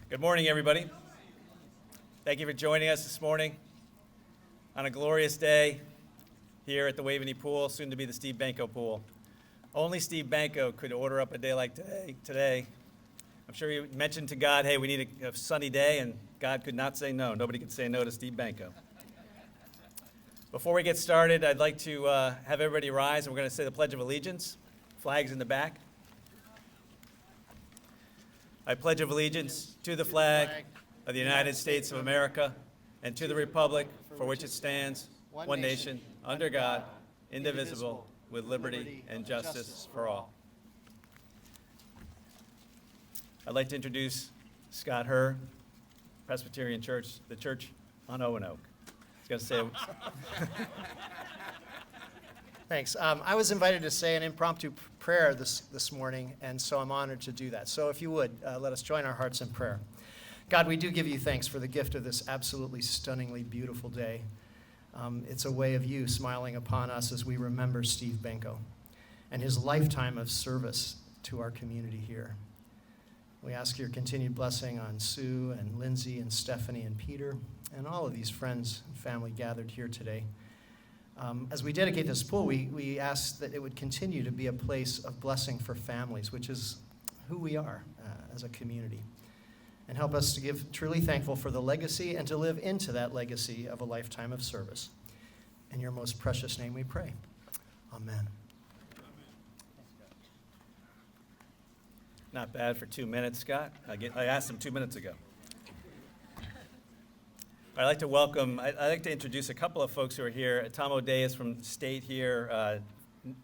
Good morning, everybody. Thank you for joining us this morning on a glorious day here at the Waveney Pool, soon to be the Steve Benko Pool. Only Steve Benko could order up a day like today. I'm sure he mentioned to God, hey, we need a sunny day, and God could not say no. Nobody could say no to Steve Benko. Before we get started, I'd like to have everybody rise, and we're going to say the Pledge of Allegiance. Flags in the back. I pledge allegiance to the flag of the United States of America and to the republic for which it stands, one nation, under God, indivisible, with liberty and justice for all. I'd like to introduce Scott Herr, Presbyterian Church, the church on Owen-Oak. I was going to say... Thanks. I was invited to say an impromptu prayer this morning, and so I'm honored to do that. So if you would, let us join our hearts in prayer. God, we do give you thanks for the gift of this absolutely stunningly beautiful day. It's a way of you smiling upon us as we remember Steve Benko and his lifetime of service to our community here. We ask your continued blessing on Sue and Lindsay and Stephanie and Peter and all of these friends and family gathered here today. As we dedicate this pool, we ask that it would continue to be a place of blessing for families, which is who we are as a community. And help us to give truly thankful for the legacy and to live into that legacy of a lifetime of service. In your most precious name we pray. Amen. Not bad for 2 minutes, Scott. I asked him 2 minutes ago. I'd like to introduce a couple of folks who are here. Tom O'Day is from state here.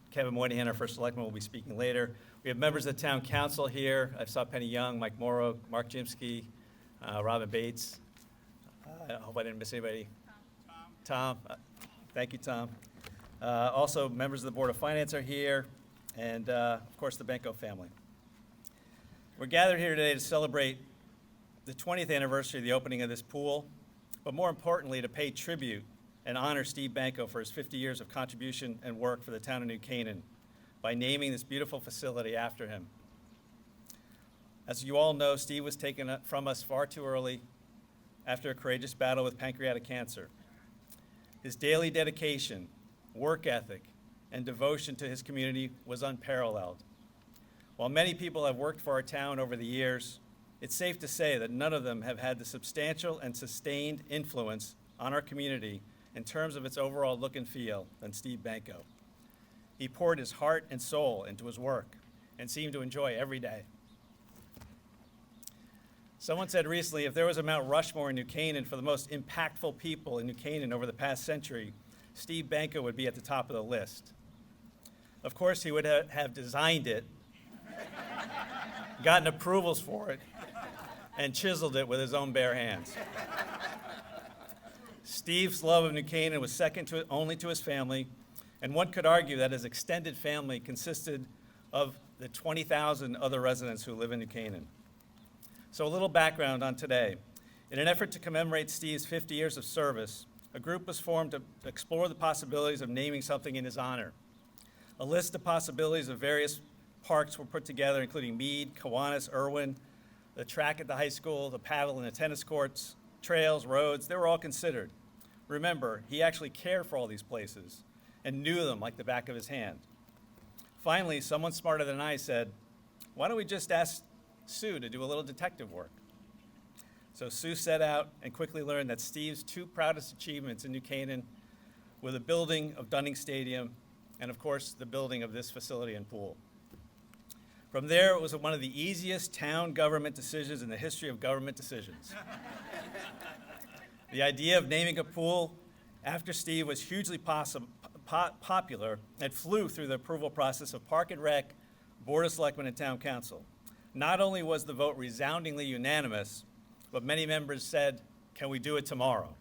Kevin Moynihan, our first selectman, will be speaking later. We have members of the town council here. I saw Penny Young, Mike Morrow, Mark Jimsky, Robin Bates. I hope I didn't miss anybody. Tom. Thank you, Tom. Also, members of the Board of Finance are here, and of course, the Benko family. We're gathered here today to celebrate the 20th anniversary of the opening of this pool, but more importantly, to pay tribute and honor Steve Benko for his 50 years of contribution and work for the Town of New Canaan by naming this beautiful facility after him. As you all know, Steve was taken from us far too early after a courageous battle with pancreatic cancer. His daily dedication, work ethic, and devotion to his community was unparalleled. While many people have worked for our town over the years, it's safe to say that none of them have had the substantial and sustained influence on our community in terms of its overall look and feel than Steve Benko. He poured his heart and soul into his work and seemed to enjoy every day. Someone said recently, if there was a Mount Rushmore in New Canaan for the most impactful people in New Canaan over the past century, Steve Benko would be at the top of the list. Of course, he would have designed it, gotten approvals for it, and chiseled it with his own bare hands. Steve's love of New Canaan was second only to his family, and one could argue that his extended family consisted of the 20,000 other residents who live in New Canaan. So a little background on today. In an effort to commemorate Steve's 50 years of service, a group was formed to explore the possibilities of naming something in his honor. A list of possibilities of various parks were put together, including Mead, Kiwanis, Irwin, the track at the high school, the paddle and the tennis courts, trails, roads, they were all considered. Remember, he actually cared for all these places and knew them like the back of his hand. Finally, someone smarter than I said, why don't we just ask Sue to do a little detective work? So Sue set out and quickly learned that Steve's two proudest achievements in New Canaan were the building of Dunning Stadium and, of course, the building of this facility and pool. From there, it was one of the easiest town government decisions in the history of government decisions. The idea of naming a pool after Steve was hugely popular and flew through the approval process of Park and Rec, Board of Selectmen, and Town Council. Not only was the vote resoundingly unanimous, but many members said, can we do it tomorrow?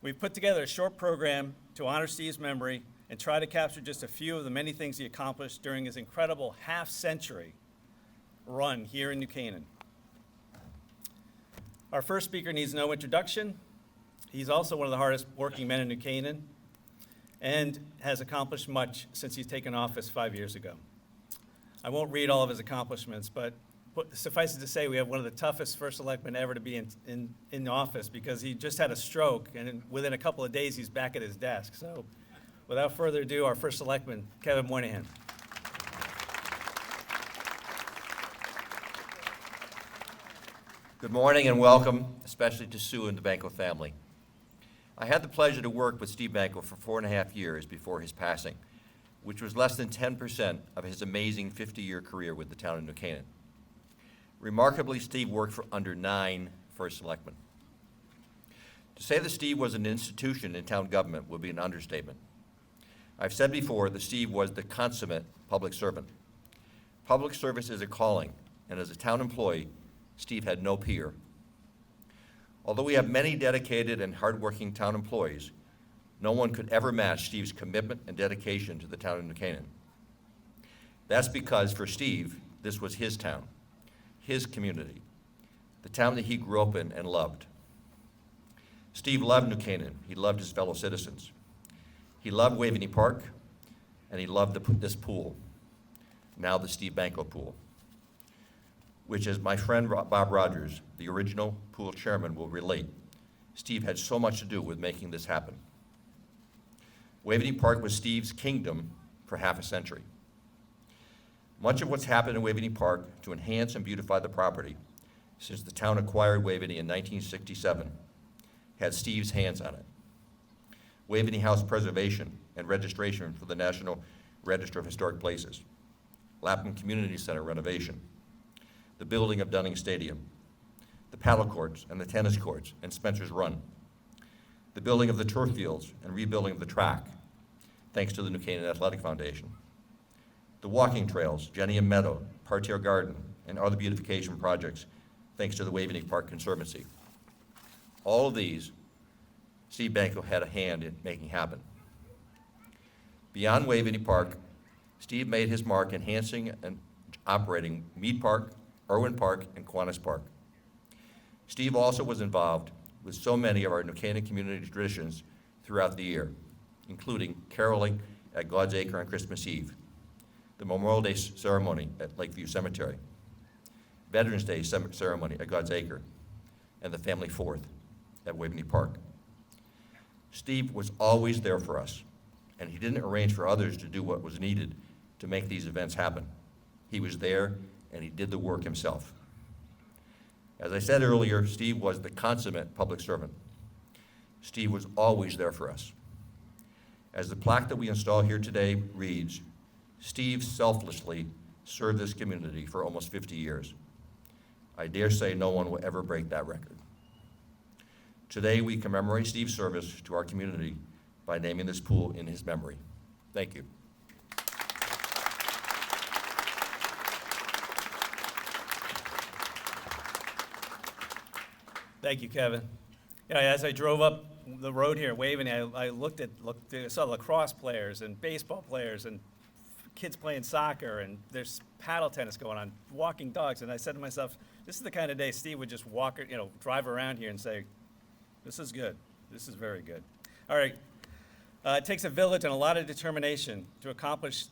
We've put together a short program to honor Steve's memory and try to capture just a few of the many things he accomplished during his incredible half-century run here in New Canaan. Our first speaker needs no introduction. He's also one of the hardest working men in New Canaan and has accomplished much since he's taken office 5 years ago. I won't read all of his accomplishments, but suffice it to say, we have one of the toughest first selectmen ever to be in office, because he just had a stroke, and within a couple of days, he's back at his desk. So without further ado, our first selectman, Kevin Moynihan. Good morning and welcome, especially to Sue and the Benko family. I had the pleasure to work with Steve Benko for 4.5 years before his passing, which was less than 10% of his amazing 50-year career with the Town of New Canaan. Remarkably, Steve worked for under 9 first selectmen. To say that Steve was an institution in town government would be an understatement. I've said before that Steve was the consummate public servant. Public service is a calling, and as a town employee, Steve had no peer. Although we have many dedicated and hardworking town employees, no one could ever match Steve's commitment and dedication to the Town of New Canaan. That's because for Steve, this was his town, his community, the town that he grew up in and loved. Steve loved New Canaan. He loved his fellow citizens. He loved Waveney Park, and he loved this pool, now the Steve Benko pool, which, as my friend Bob Rogers, the original pool chairman, will relate, Steve had so much to do with making this happen. Waveney Park was Steve's kingdom for half a century. Much of what's happened in Waveney Park to enhance and beautify the property since the town acquired Waveney in 1967 had Steve's hands on it. Waveney House preservation and registration for the National Register of Historic Places, Lapham Community Center renovation, the building of Dunning Stadium, the paddle courts and the tennis courts and Spencer's Run, the building of the turf fields and rebuilding of the track, thanks to the New Canaan Athletic Foundation, the walking trails, Jenny Meadow, Parterre Garden, and other beautification projects, thanks to the Waveney Park Conservancy. All of these, Steve Benko had a hand in making happen. Beyond Waveney Park, Steve made his mark enhancing and operating Mead Park, Irwin Park, and Kiwanis Park. Steve also was involved with so many of our New Canaan community traditions throughout the year, including caroling at God's Acre on Christmas Eve, the Memorial Day ceremony at Lakeview Cemetery, Veterans Day ceremony at God's Acre, and the Family Fourth at Waveney Park. Steve was always there for us, and he didn't arrange for others to do what was needed to make these events happen. He was there, and he did the work himself. As I said earlier, Steve was the consummate public servant. Steve was always there for us. As the plaque that we install here today reads, Steve selflessly served this community for almost 50 years. I dare say no one will ever break that record. Today, we commemorate Steve's service to our community by naming this pool in his memory. Thank you. Thank you, Kevin. Yeah, as I drove up the road here at Waveney, I saw lacrosse players and baseball players and kids playing soccer, and there's paddle tennis going on, walking dogs, and I said to myself, this is the kind of day Steve would just drive around here and say, this is good. This is very good. All right. It takes a village and a lot of determination to accomplish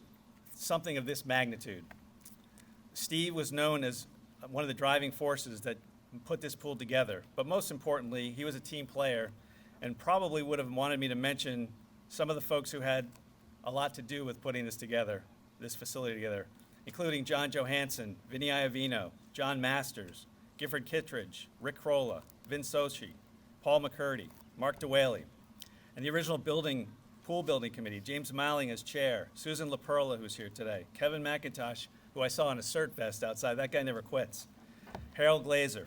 something of this magnitude. Steve was known as one of the driving forces that put this pool together. But most importantly, he was a team player and probably would have wanted me to mention some of the folks who had a lot to do with putting this together, this facility together, including John Johansson, Vinny Iovino, John Masters, Gifford Kittredge, Rick Krolla, Vin Sochi, Paul McCurdy, Mark DeWhaley, and the original pool building committee, James Malling as chair, Susan LaPerla, who's here today, Kevin McIntosh, who I saw in a cert vest outside. That guy never quits. Harold Glazer.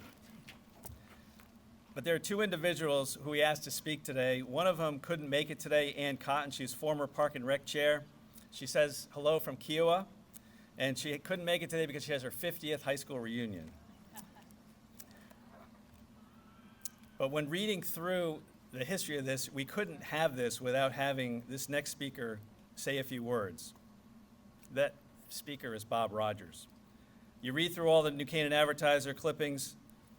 But there are two individuals who we asked to speak today. One of them couldn't make it today, Ann Cotton. She's former Park and Rec chair. She says hello from Kiowa, and she couldn't make it today because she has her 50th high school reunion. But when reading through the history of this, we couldn't have this without having this next speaker say a few words. That speaker is Bob Rogers. You read through all the New Canaan Advertiser clippings,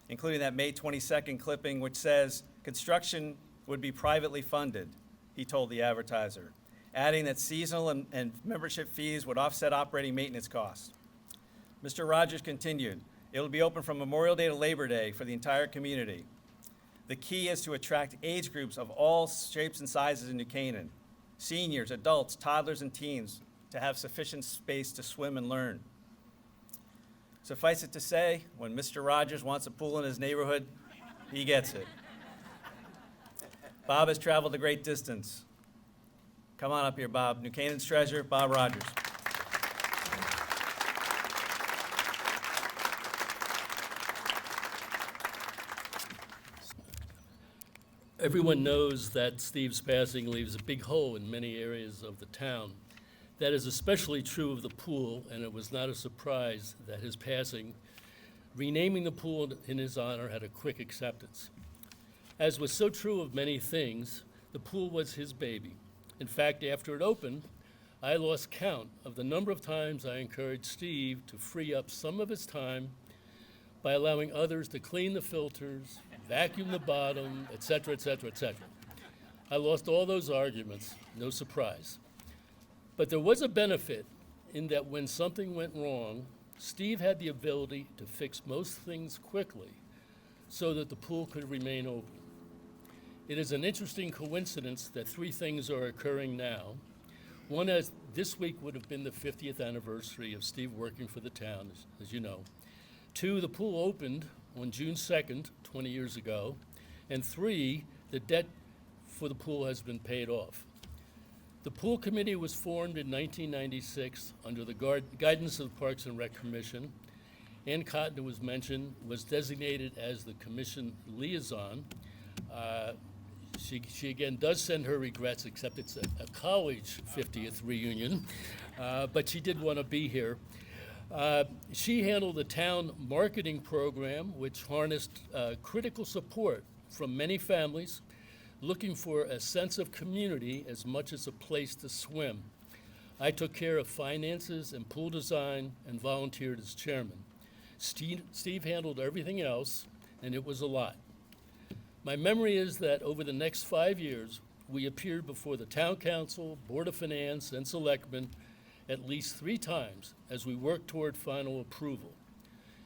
including that May 22nd clipping, which says construction would be privately funded, he told the Advertiser, adding that seasonal and membership fees would offset operating maintenance costs. Mr. Rogers continued, It will be open from Memorial Day to Labor Day for the entire community. The key is to attract age groups of all shapes and sizes in New Canaan, seniors, adults, toddlers, and teens, to have sufficient space to swim and learn. Suffice it to say, when Mr. Rogers wants a pool in his neighborhood, he gets it. Bob has traveled a great distance. Come on up here, Bob. New Canaan's treasure, Bob Rogers. Everyone knows that Steve's passing leaves a big hole in many areas of the town. That is especially true of the pool, and it was not a surprise that his passing, renaming the pool in his honor, had a quick acceptance. As was so true of many things, the pool was his baby. In fact, after it opened, I lost count of the number of times I encouraged Steve to free up some of his time by allowing others to clean the filters, vacuum the bottom, et cetera, et cetera, et cetera. I lost all those arguments, no surprise. But there was a benefit in that when something went wrong, Steve had the ability to fix most things quickly so that the pool could remain open. It is an interesting coincidence that three things are occurring now. One, as this week would have been the 50th anniversary of Steve working for the town, as you know. Two, the pool opened on June 2nd, 20 years ago. And three, the debt for the pool has been paid off. The pool committee was formed in 1996 under the guidance of the Parks and Rec Commission. Ann Cotton, who was mentioned, was designated as the commission liaison. She again does send her regrets, except it's a college 50th reunion, but she did want to be here. She handled the town marketing program, which harnessed critical support from many families looking for a sense of community as much as a place to swim. I took care of finances and pool design and volunteered as chairman. Steve handled everything else, and it was a lot. My memory is that over the next 5 years, we appeared before the Town Council, Board of Finance, and Selectmen at least 3 times as we worked toward final approval.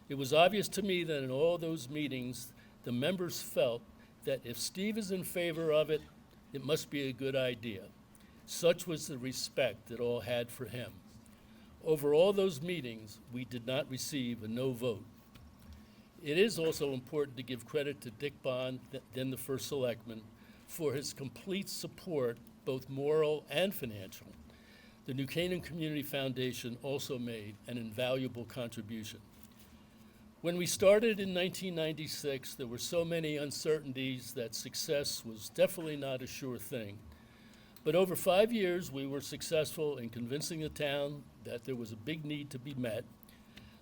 It was obvious to me that in all those meetings, the members felt that if Steve is in favor of it, it must be a good idea. Such was the respect that all had for him. Over all those meetings, we did not receive a no vote. It is also important to give credit to Dick Bond, then the first selectman, for his complete support, both moral and financial. The New Canaan Community Foundation also made an invaluable contribution. When we started in 1996, there were so many uncertainties that success was definitely not a sure thing. But over 5 years, we were successful in convincing the town that there was a big need to be met.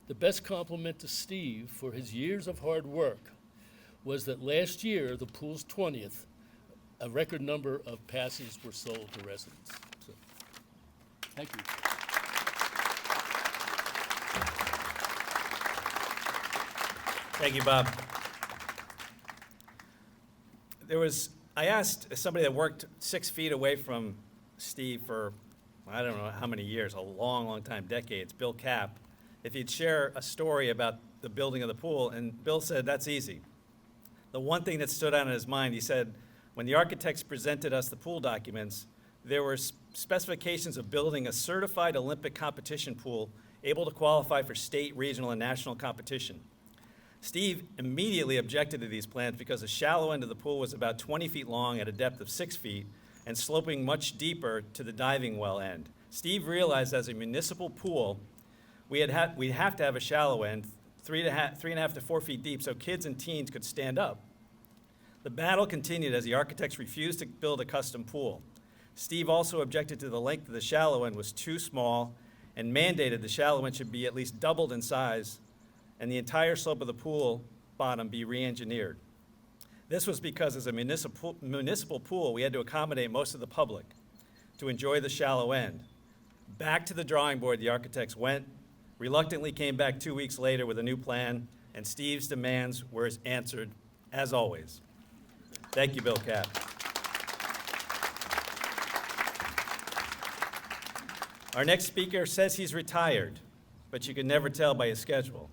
The best compliment to Steve for his years of hard work was that last year, the pool's 20th, a record number of passes were sold to residents. So, thank you. Thank you, Bob. I asked somebody that worked 6 feet away from Steve for, I don't know how many years, a long, long time, decades, Bill Kapp, if he'd share a story about the building of the pool, and Bill said, that's easy. The one thing that stood out in his mind, he said, when the architects presented us the pool documents, there were specifications of building a certified Olympic competition pool able to qualify for state, regional, and national competition. Steve immediately objected to these plans because the shallow end of the pool was about 20 feet long at a depth of 6 feet and sloping much deeper to the diving well end. Steve realized as a municipal pool, we'd have to have a shallow end, 3.5 to 4 feet deep, so kids and teens could stand up. The battle continued as the architects refused to build a custom pool. Steve also objected to the length of the shallow end was too small and mandated the shallow end should be at least doubled in size and the entire slope of the pool bottom be re-engineered. This was because as a municipal pool, we had to accommodate most of the public to enjoy the shallow end. Back to the drawing board the architects went, reluctantly came back 2 weeks later with a new plan, and Steve's demands were answered, as always. Thank you, Bill Kapp. Our next speaker says he's retired, but you can never tell by his schedule.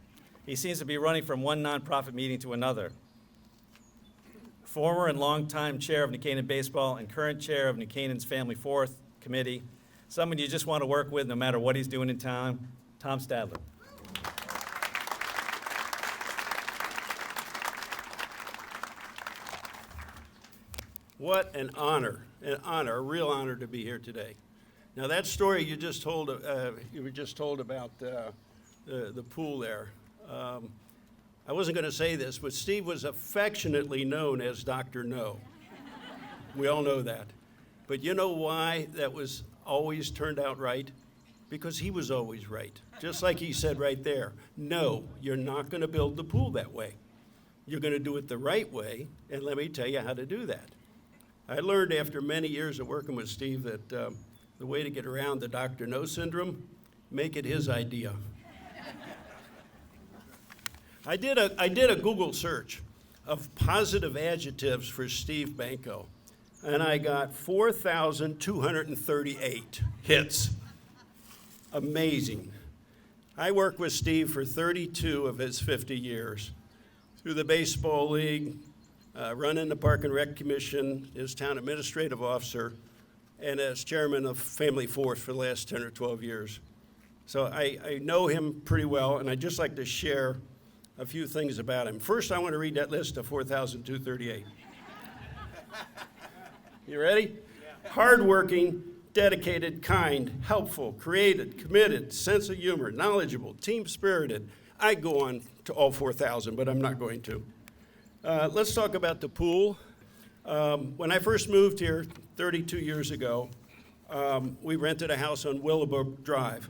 He seems to be running from one nonprofit meeting to another. Former and longtime chair of New Canaan Baseball and current chair of New Canaan's Family Fourth Committee, someone you just want to work with no matter what he's doing in town, Tom Stadler. What an honor, a real honor to be here today. Now that story you were just told about the pool there. I wasn't going to say this, but Steve was affectionately known as Dr. No. We all know that. But you know why that was always turned out right? Because he was always right. Just like he said right there, no, you're not going to build the pool that way. You're going to do it the right way, and let me tell you how to do that. I learned after many years of working with Steve that the way to get around the Dr. No syndrome, make it his idea. I did a Google search of positive adjectives for Steve Benko, and I got 4,238 hits. Amazing. I worked with Steve for 32 of his 50 years, through the Baseball League, running the Park and Rec Commission as town administrative officer, and as chairman of Family Fourth for the last 10 or 12 years. So I know him pretty well, and I'd just like to share a few things about him. First, I want to read that list of 4,238. You ready? Yeah. Hardworking, dedicated, kind, helpful, creative, committed, sense of humor, knowledgeable, team-spirited. I go on to all 4,000, but I'm not going to. Let's talk about the pool. When I first moved here 32 years ago, we rented a house on Willowbrook Drive.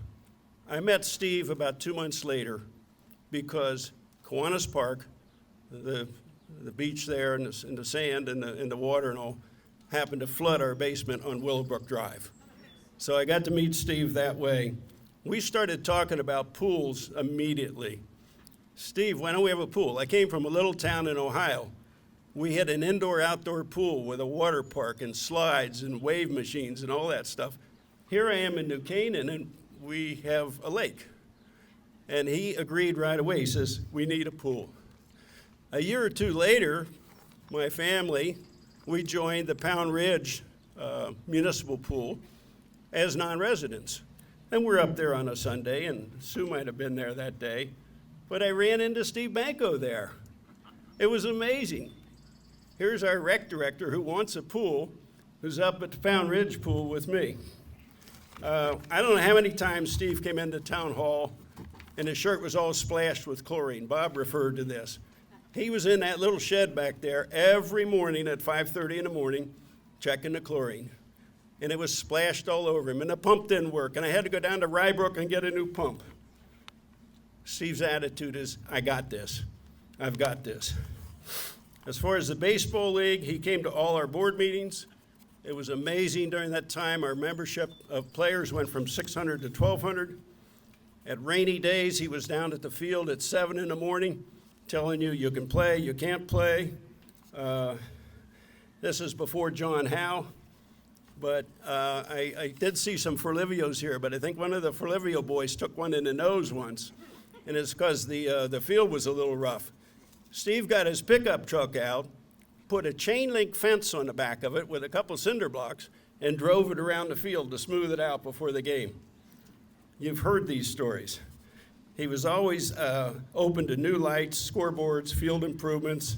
I met Steve about 2 months later because Kiwanis Park, the beach there and the sand and the water and all, happened to flood our basement on Willowbrook Drive. So I got to meet Steve that way. We started talking about pools immediately. Steve, why don't we have a pool? I came from a little town in Ohio. We had an indoor-outdoor pool with a water park and slides and wave machines and all that stuff. Here I am in New Canaan, and we have a lake. And he agreed right away. He says, we need a pool. A year or two later, my family, we joined the Pound Ridge Municipal Pool as non-residents. And we're up there on a Sunday, and Sue might have been there that day. But I ran into Steve Benko there. It was amazing. Here's our rec director who wants a pool, who's up at the Pound Ridge Pool with me. I don't know how many times Steve came into town hall and his shirt was all splashed with chlorine. Bob referred to this. He was in that little shed back there every morning at 5:30 in the morning checking the chlorine. And it was splashed all over him, and the pump didn't work, and I had to go down to Rybrook and get a new pump. Steve's attitude is, I got this. I've got this. As far as the baseball league, he came to all our board meetings. It was amazing during that time. Our membership of players went from 600 to 1,200. At rainy days, he was down at the field at 7 in the morning telling you you can play, you can't play. This is before John Howe. But I did see some Forlivios here, but I think one of the Forlivio boys took one in the nose once, and it's because the field was a little rough. Steve got his pickup truck out, put a chain link fence on the back of it with a couple cinder blocks, and drove it around the field to smooth it out before the game. You've heard these stories. He was always open to new lights, scoreboards, field improvements.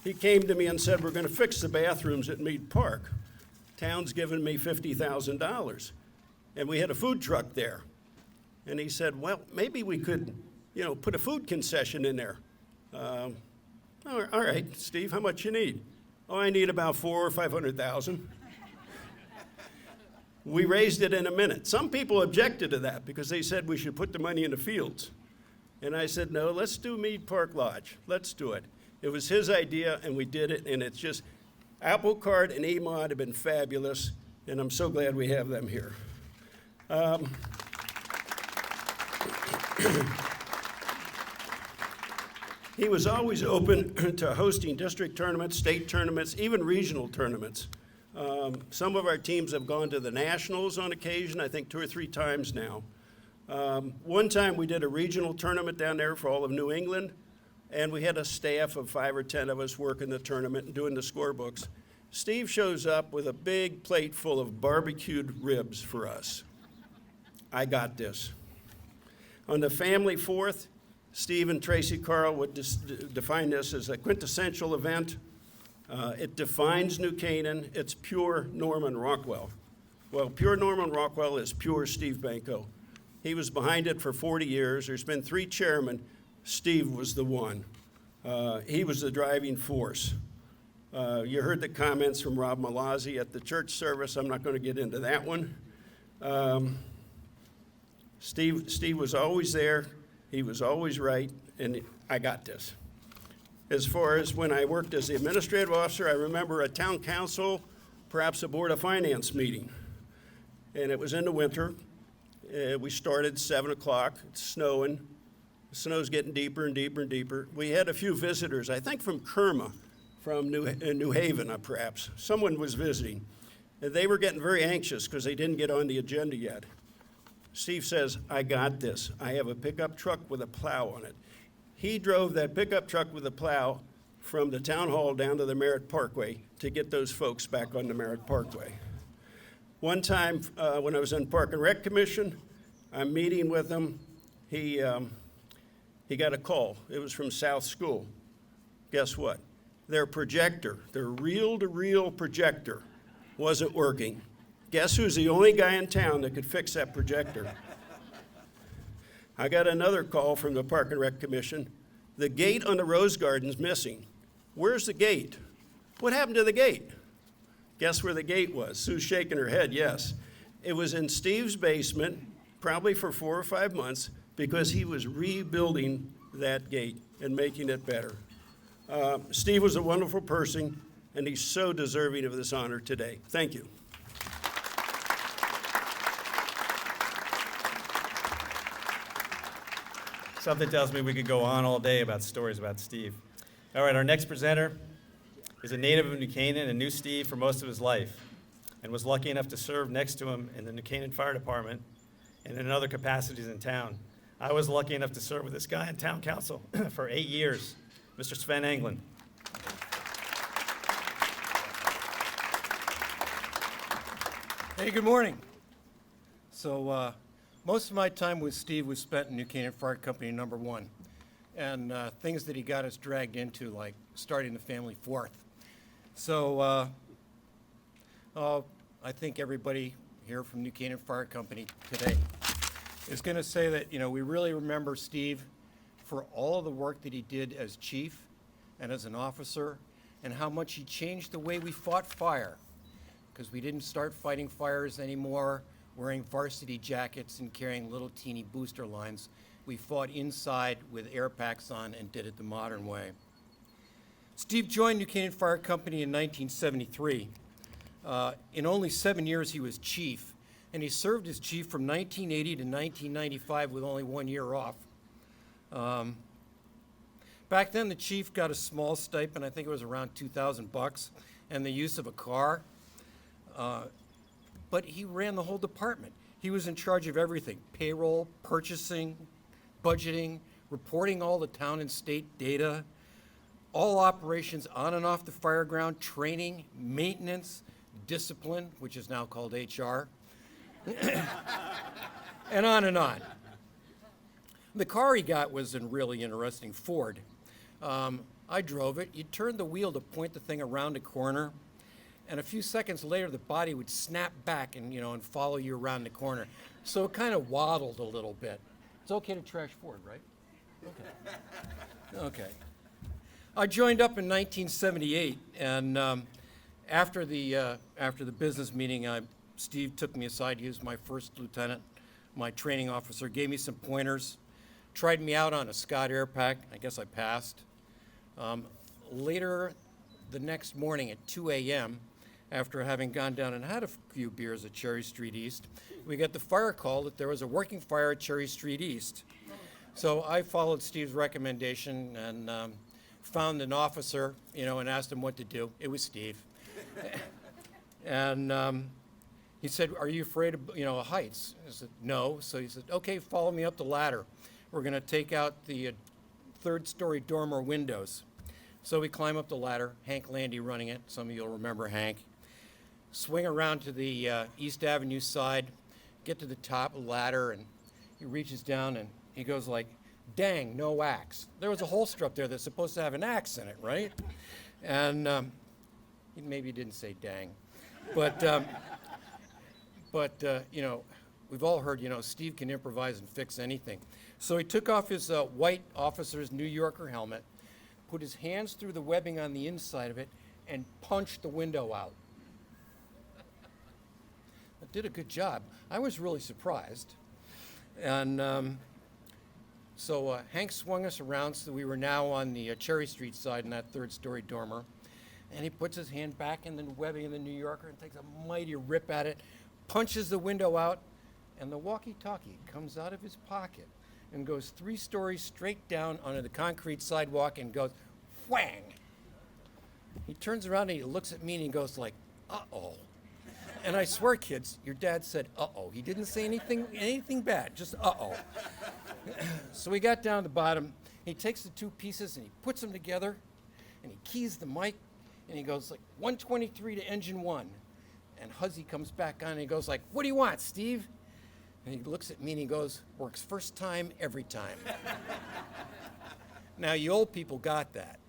He came to me and said, we're going to fix the bathrooms at Mead Park. Town's given me $50,000. And we had a food truck there. And he said, well, maybe we could, put a food concession in there. All right, Steve, how much you need? Oh, I need about $400,000 or $500,000. We raised it in a minute. Some people objected to that because they said we should put the money in the fields. And I said, no, let's do Mead Park Lodge. Let's do it. It was his idea, and we did it, and it's just, Apple Card and E-Mod have been fabulous, and I'm so glad we have them here. He was always open to hosting district tournaments, state tournaments, even regional tournaments. Some of our teams have gone to the Nationals on occasion, I think 2 or 3 times now. One time we did a regional tournament down there for all of New England, and we had a staff of 5 or 10 of us working the tournament and doing the scorebooks. Steve shows up with a big plate full of barbecued ribs for us. I got this. On the family fourth, Steve and Tracy Carl would define this as a quintessential event. It defines New Canaan. It's pure Norman Rockwell. Well, pure Norman Rockwell is pure Steve Benko. He was behind it for 40 years. There's been 3 chairmen. Steve was the one. He was the driving force. You heard the comments from Rob Malazzi at the church service. I'm not going to get into that one. Steve was always there. He was always right, and I got this. As far as when I worked as the administrative officer, I remember a town council, perhaps a board of finance meeting, and it was in the winter. We started 7 o'clock. It's snowing. The snow's getting deeper and deeper and deeper. We had a few visitors, I think from Kerma, from New Haven, perhaps. Someone was visiting. And they were getting very anxious because they didn't get on the agenda yet. Steve says, I got this. I have a pickup truck with a plow on it. He drove that pickup truck with a plow from the town hall down to the Merritt Parkway to get those folks back on the Merritt Parkway. One time when I was in Park and Rec Commission, I'm meeting with him. He got a call. It was from South School. Guess what? Their projector, their reel-to-reel projector, wasn't working. Guess who's the only guy in town that could fix that projector? I got another call from the Park and Rec Commission. The gate on the Rose Garden's missing. Where's the gate? What happened to the gate? Guess where the gate was? Sue's shaking her head, yes. It was in Steve's basement, probably for 4 or 5 months, because he was rebuilding that gate and making it better. Steve was a wonderful person, and he's so deserving of this honor today. Thank you. Something tells me we could go on all day about stories about Steve. All right, our next presenter is a native of New Canaan and knew Steve for most of his life and was lucky enough to serve next to him in the New Canaan Fire Department and in other capacities in town. I was lucky enough to serve with this guy in town council for 8 years, Mr. Sven Englund. Hey, good morning. So most of my time with Steve was spent in New Canaan Fire Company number 1, and things that he got us dragged into, like starting the family fourth. So I think everybody here from New Canaan Fire Company today is going to say that, we really remember Steve for all of the work that he did as chief and as an officer, and how much he changed the way we fought fire, because we didn't start fighting fires anymore wearing varsity jackets and carrying little teeny booster lines. We fought inside with air packs on and did it the modern way. Steve joined New Canaan Fire Company in 1973. In only 7 years, he was chief, and he served as chief from 1980 to 1995 with only 1 year off. Back then, the chief got a small stipend. I think it was around $2,000, and the use of a car. But he ran the whole department. He was in charge of everything: payroll, purchasing, budgeting, reporting all the town and state data, all operations on and off the fire ground, training, maintenance, discipline, which is now called HR, and on and on. The car he got was a really interesting Ford. I drove it. You turned the wheel to point the thing around a corner, and a few seconds later, the body would snap back and, and follow you around the corner. So it kind of waddled a little bit. It's okay to trash Ford, right? Okay. Okay. I joined up in 1978, and after the business meeting, Steve took me aside. He was my first lieutenant, my training officer, gave me some pointers, tried me out on a Scott air pack. I guess I passed. Later the next morning at 2 a.m., after having gone down and had a few beers at Cherry Street East, we got the fire call that there was a working fire at Cherry Street East. So I followed Steve's recommendation and found an officer, and asked him what to do. It was Steve. And He said, "Are you afraid of, heights?" I said, "No." So he said, "Okay, follow me up the ladder. We're going to take out the third-story dormer windows." So we climb up the ladder, Hank Landy running it. Some of you will remember Hank. Swing around to the East Avenue side, get to the top of the ladder, and he reaches down and he goes like, "Dang, no axe." There was a holster up there that's supposed to have an axe in it, right? And maybe he didn't say dang. But, we've all heard, Steve can improvise and fix anything. So he took off his white officer's New Yorker helmet, put his hands through the webbing on the inside of it, and punched the window out. It did a good job. I was really surprised. And so Hank swung us around so we were now on the Cherry Street side in that third-story dormer. And he puts his hand back in the webbing of the New Yorker and takes a mighty rip at it, punches the window out, and the walkie-talkie comes out of his pocket and goes 3 stories straight down onto the concrete sidewalk and goes whang. He turns around and he looks at me and he goes like, "Uh-oh." And I swear, kids, your dad said, "Uh-oh." He didn't say anything bad, just uh-oh. So we got down to the bottom. He takes the 2 pieces and he puts them together and he keys the mic and he goes like 123 to engine 1. And Huzzy comes back on and he goes like, "What do you want, Steve?" And he looks at me and he goes, "Works first time, every time." Now, you old people got that.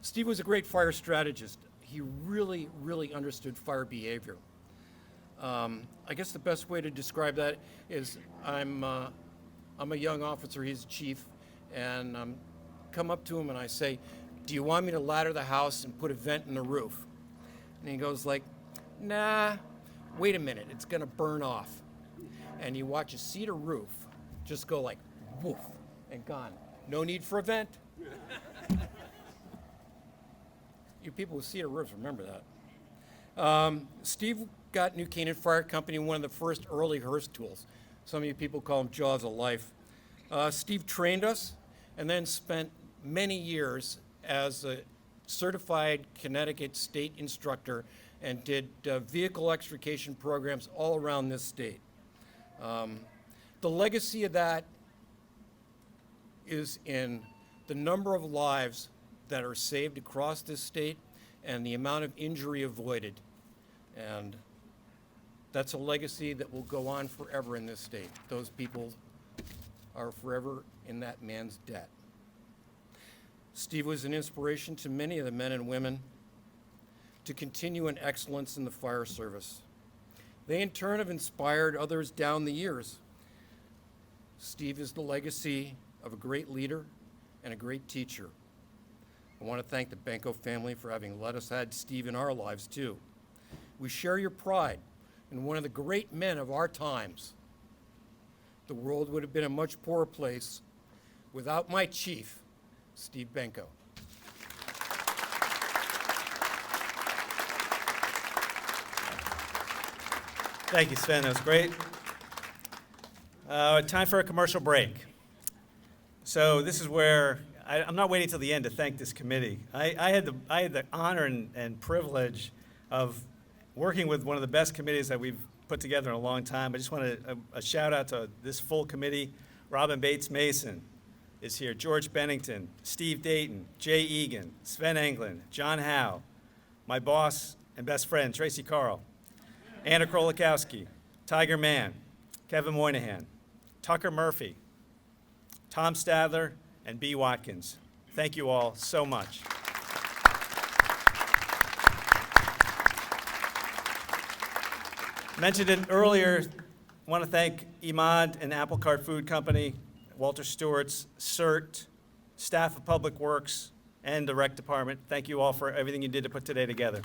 Steve was a great fire strategist. He really, really understood fire behavior. I guess the best way to describe that is I'm a young officer, he's a chief, and I come up to him and I say, "Do you want me to ladder the house and put a vent in the roof?" And he goes like, "Nah, wait a minute, it's gonna burn off." And you watch a cedar roof just go like woof and gone. No need for a vent. You people with cedar roofs remember that. Steve got New Canaan Fire Company one of the first early hearse tools. Some of you people call them Jaws of Life. Steve trained us and then spent many years as a certified Connecticut state instructor and did vehicle extrication programs all around this state. The legacy of that is in the number of lives that are saved across this state and the amount of injury avoided. And that's a legacy that will go on forever in this state. Those people are forever in that man's debt. Steve was an inspiration to many of the men and women to continue in excellence in the fire service. They in turn have inspired others down the years. Steve is the legacy of a great leader and a great teacher. I want to thank the Benko family for having let us add Steve in our lives too. We share your pride in one of the great men of our times. The world would have been a much poorer place without my chief, Steve Benko. Thank you, Sven. That was great. Time for a commercial break. So this is where I'm not waiting till the end to thank this committee. I had the honor and privilege of working with one of the best committees that we've put together in a long time. I just want a shout out to this full committee. Robin Bates Mason is here, George Bennington, Steve Dayton, Jay Egan, Sven Englund, John Howe, my boss and best friend, Tracy Carl, Anna Krolikowski, Tiger Mann, Kevin Moynihan, Tucker Murphy, Tom Stadler, and B. Watkins. Thank you all so much. Mentioned it earlier, I want to thank Imad and Apple Cart Food Company, Walter Stewart's, CERT, staff of Public Works, and the Rec Department. Thank you all for everything you did to put today together.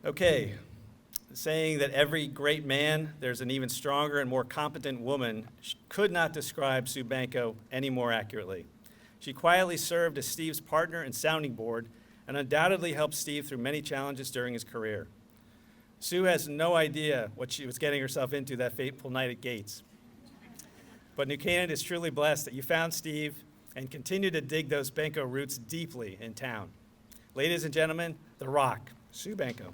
Okay, saying that every great man, there's an even stronger and more competent woman could not describe Sue Benko any more accurately. She quietly served as Steve's partner and sounding board and undoubtedly helped Steve through many challenges during his career. Sue has no idea what she was getting herself into that fateful night at Gates. But New Canaan is truly blessed that you found Steve and continue to dig those Benko roots deeply in town. Ladies and gentlemen, The Rock, Steve Benko.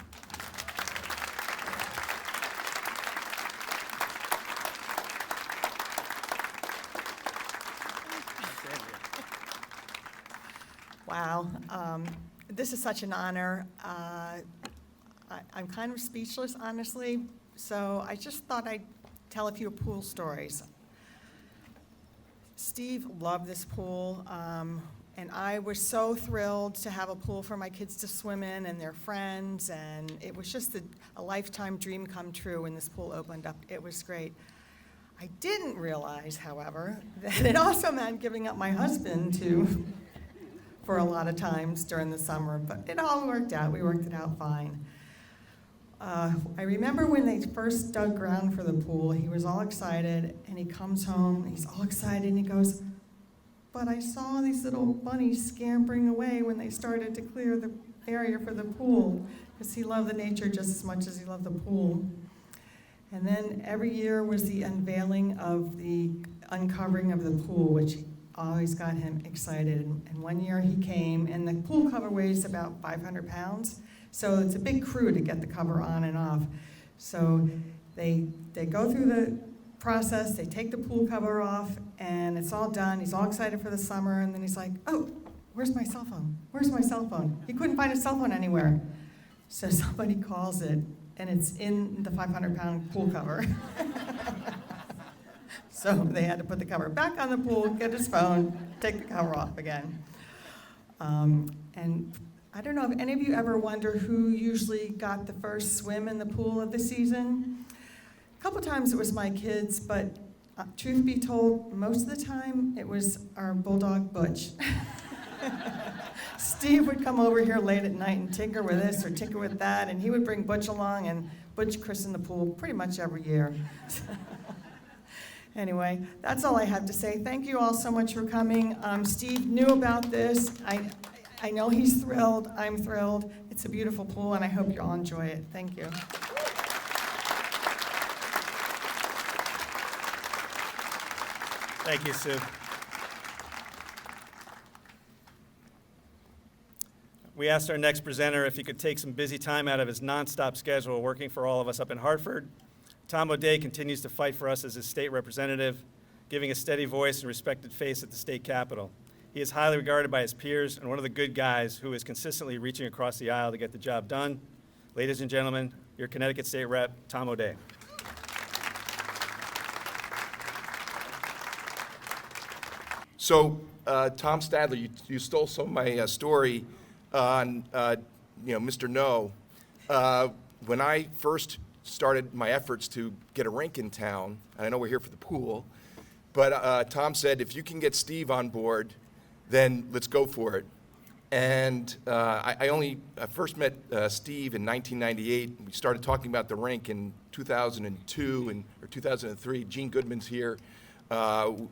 Wow, this is such an honor. I'm kind of speechless, honestly, so I just thought I'd tell a few pool stories. Steve loved this pool, and I was so thrilled to have a pool for my kids to swim in and their friends, and it was just a lifetime dream come true when this pool opened up. It was great. I didn't realize, however, that it also meant giving up my husband for a lot of times during the summer, but it all worked out. We worked it out fine. I remember when they first dug ground for the pool, he was all excited, and he comes home, he's all excited, and he goes, "But I saw these little bunnies scampering away when they started to clear the area for the pool," because he loved the nature just as much as he loved the pool. And then every year was the unveiling of the uncovering of the pool, which always got him excited. And one year he came, and the pool cover weighs about 500 pounds. So it's a big crew to get the cover on and off. So they go through the process, they take the pool cover off, and it's all done. He's all excited for the summer, and then he's like, "Oh, where's my cell phone? Where's my cell phone?" He couldn't find his cell phone anywhere. So somebody calls it, and it's in the 500-pound pool cover. So they had to put the cover back on the pool, get his phone, take the cover off again. And I don't know if any of you ever wonder who usually got the first swim in the pool of the season. A couple times it was my kids, but truth be told, most of the time it was our bulldog Butch. Steve would come over here late at night and tinker with this or tinker with that, and he would bring Butch along, and Butch christened the pool pretty much every year. Anyway, that's all I have to say. Thank you all so much for coming. Steve knew about this. I know he's thrilled. I'm thrilled. It's a beautiful pool, and I hope you all enjoy it. Thank you. Thank you, Sue. We asked our next presenter if he could take some busy time out of his nonstop schedule working for all of us up in Hartford. Tom O'Day continues to fight for us as his state representative, giving a steady voice and respected face at the state capitol. He is highly regarded by his peers and one of the good guys who is consistently reaching across the aisle to get the job done. Ladies and gentlemen, your Connecticut State Rep, Tom O'Day. So, Tom Stadler, you stole some of my story on, Mr. No. When I first started my efforts to get a rink in town, and I know we're here for the pool, but Tom said, if you can get Steve on board, then let's go for it. And I first met Steve in 1998. We started talking about the rink in 2002 or 2003. Gene Goodman's here.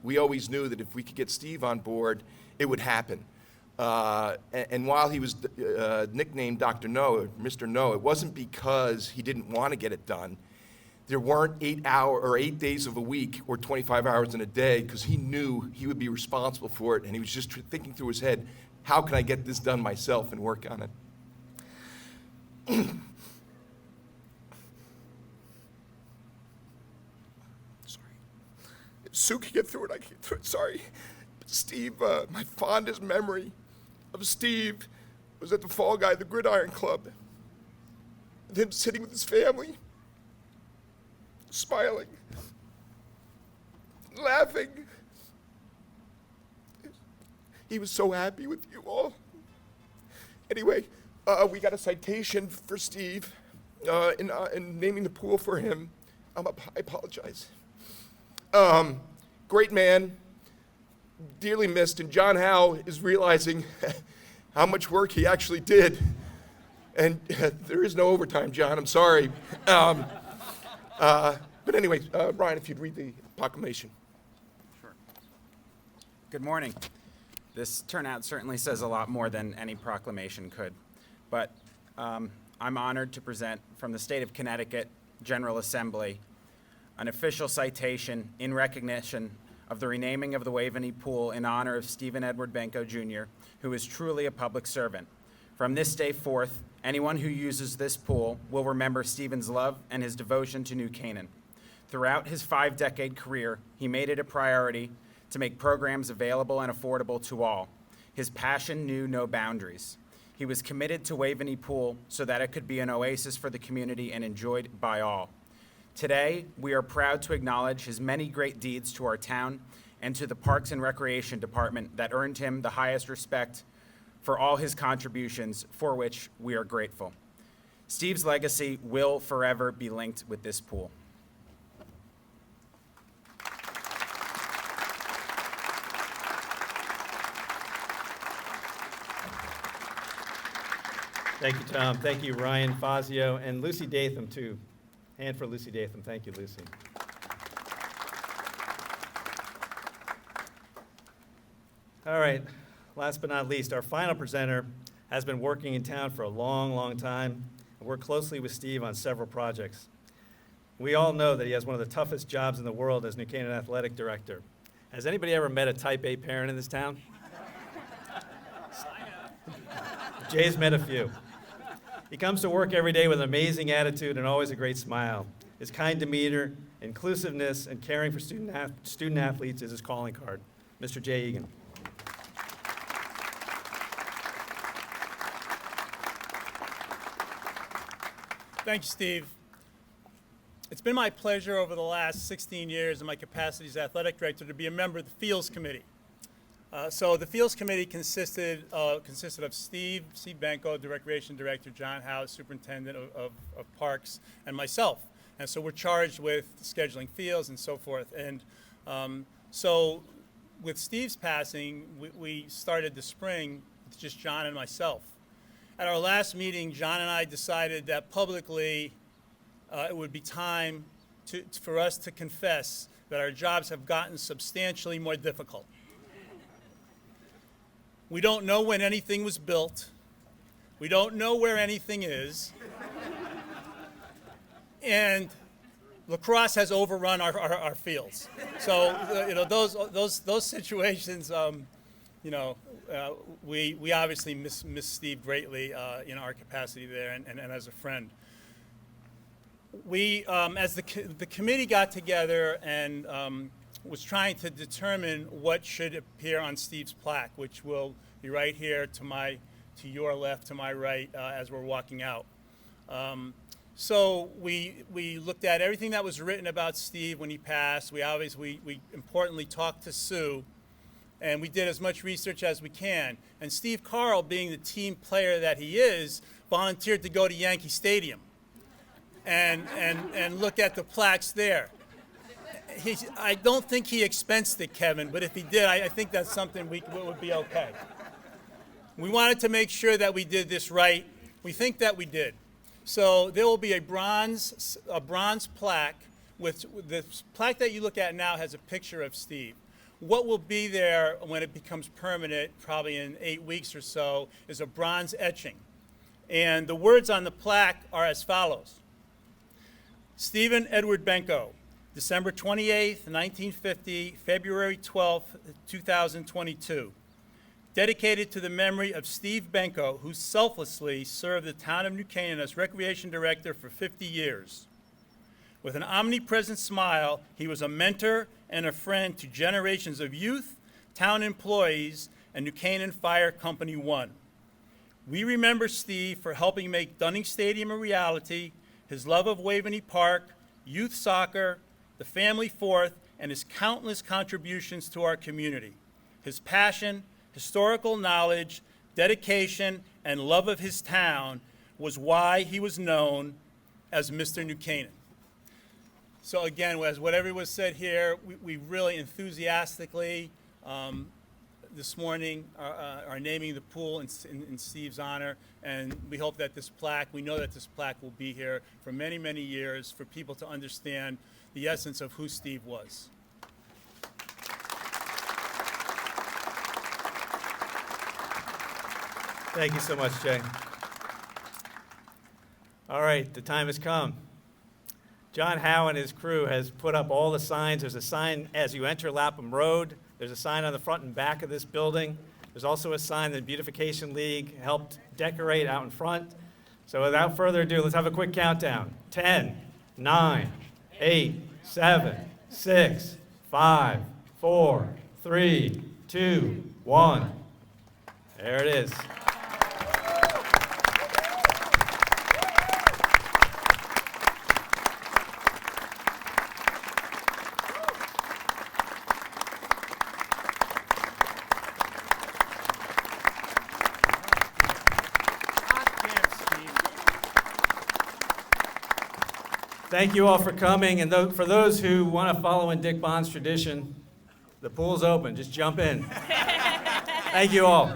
We always knew that if we could get Steve on board, it would happen. And while he was nicknamed Dr. No, or Mr. No, it wasn't because he didn't want to get it done. There weren't 8 days of a week or 25 hours in a day, because he knew he would be responsible for it, and he was just thinking through his head, how can I get this done myself and work on it? Sorry. Sue can get through it, I can get through it, sorry. But Steve, my fondest memory of Steve was at the Fall Guy, the Gridiron Club, and him sitting with his family, smiling, laughing. He was so happy with you all. Anyway, we got a citation for Steve in naming the pool for him. I apologize. Great man, dearly missed, and John Howe is realizing how much work he actually did. And there is no overtime, John, I'm sorry. But anyway, Brian, if you'd read the proclamation. Sure. Good morning. This turnout certainly says a lot more than any proclamation could. But I'm honored to present from the state of Connecticut General Assembly an official citation in recognition of the renaming of the Waveney Pool in honor of Stephen Edward Benko Jr., who is truly a public servant. From this day forth, anyone who uses this pool will remember Stephen's love and his devotion to New Canaan. Throughout his 5-decade career, he made it a priority to make programs available and affordable to all. His passion knew no boundaries. He was committed to Waveney Pool so that it could be an oasis for the community and enjoyed by all. Today, we are proud to acknowledge his many great deeds to our town and to the Parks and Recreation Department that earned him the highest respect for all his contributions, for which we are grateful. Steve's legacy will forever be linked with this pool. Thank you, Tom. Thank you, Ryan Fazio, and Lucy Datham, too. Hand for Lucy Datham. Thank you, Lucy. All right, last but not least, our final presenter has been working in town for a long, long time and worked closely with Steve on several projects. We all know that he has one of the toughest jobs in the world as New Canaan Athletic Director. Has anybody ever met a type A parent in this town? Jay's met a few. He comes to work every day with an amazing attitude and always a great smile. His kind demeanor, inclusiveness, and caring for student athletes is his calling card. Mr. Jay Egan. Thank you, Steve. It's been my pleasure over the last 16 years in my capacity as athletic director to be a member of the Fields Committee. So the Fields Committee consisted of Steve Benko, the Recreation Director, John House, Superintendent of Parks, and myself. And so we're charged with scheduling fields and so forth. And so with Steve's passing, we started the spring with just John and myself. At our last meeting, John and I decided that publicly it would be time for us to confess that our jobs have gotten substantially more difficult. We don't know when anything was built. We don't know where anything is. And lacrosse has overrun our fields. So those situations, we obviously miss Steve greatly in our capacity there and as a friend. We, as the committee got together and was trying to determine what should appear on Steve's plaque, which will be right here to your left, to my right, as we're walking out. So we looked at everything that was written about Steve when he passed. We importantly talked to Sue, and we did as much research as we can. And Steve Carl, being the team player that he is, volunteered to go to Yankee Stadium and look at the plaques there. I don't think he expensed it, Kevin, but if he did, I think that's something would be okay. We wanted to make sure that we did this right. We think that we did. So there will be a bronze plaque. With the plaque that you look at now has a picture of Steve. What will be there when it becomes permanent, probably in 8 weeks or so, is a bronze etching. And the words on the plaque are as follows. Stephen Edward Benko, December 28th, 1950, February 12th, 2022. Dedicated to the memory of Steve Benko, who selflessly served the town of New Canaan as Recreation Director for 50 years. With an omnipresent smile, he was a mentor and a friend to generations of youth, town employees, and New Canaan Fire Company 1. We remember Steve for helping make Dunning Stadium a reality, his love of Waveney Park, youth soccer, the family fourth, and his countless contributions to our community. His passion, historical knowledge, dedication, and love of his town was why he was known as Mr. New Canaan. So again, as what everyone said here, we really enthusiastically this morning are naming the pool in Steve's honor, and we hope that we know that this plaque will be here for many, many years for people to understand the essence of who Steve was. Thank you so much, Jay. All right, the time has come. John Howe and his crew has put up all the signs. There's a sign as you enter Lapham Road. There's a sign on the front and back of this building. There's also a sign that the Beautification League helped decorate out in front. So without further ado, let's have a quick countdown. 10, 9, 8, 7, 6, 5, 4, 3, 2, 1. There it is. Thank you all for coming, and for those who want to follow in Dick Bond's tradition, the pool's open. Just jump in. Thank you all.